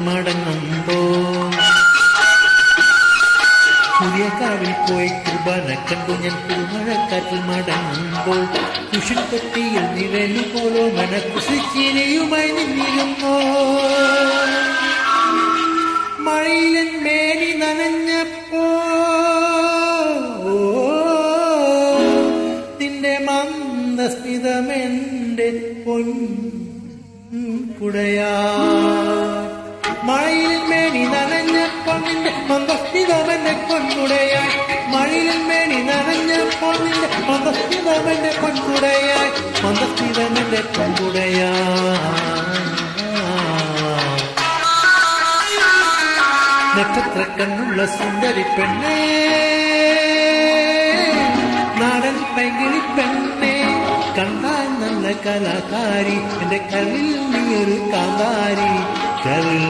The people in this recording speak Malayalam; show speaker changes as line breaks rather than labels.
മടങ്ങുമ്പോൾ പുതിയക്കാവിൽ പോയി കുർബാന കണ്ടു ഞാൻ കുറുമഴക്കാറ്റിൽ മടങ്ങുമ്പോൾ കുഷിൻ തൊട്ടിയിൽ നിഴലു പോലോ മനക്കുശിച്ചിരിയുമായി നിന്നിരുന്നോ മഴയിലൻ മേനി നനഞ്ഞപ്പോ നിന്റെ മന്ദസ്മിതമെന്റെ പൊൻകുടയാ മഴയിൽ മേനി നനഞ്ഞപ്പോൾ നിന്റെ മന്ദസ്മിതമെന്റെ പൊൻകുടയായി മഴയിൽ മേനി നനഞ്ഞപ്പോൾ നിന്റെ മന്ദസ്മിതമെന്റെ പൊൻകുടയായി മന്ദസ്മിതമെന്റെ പൊൻകുടയായി നക്ഷത്ര കണ്ണുള്ള സുന്ദരി പെണ്ണേ നാടൻ പൈകിളി പെണ്ണേ കണ്ടാൽ നല്ല കലാകാരി എന്റെ കരളിൽ നീ ഒരു കാന്താരി കരൾ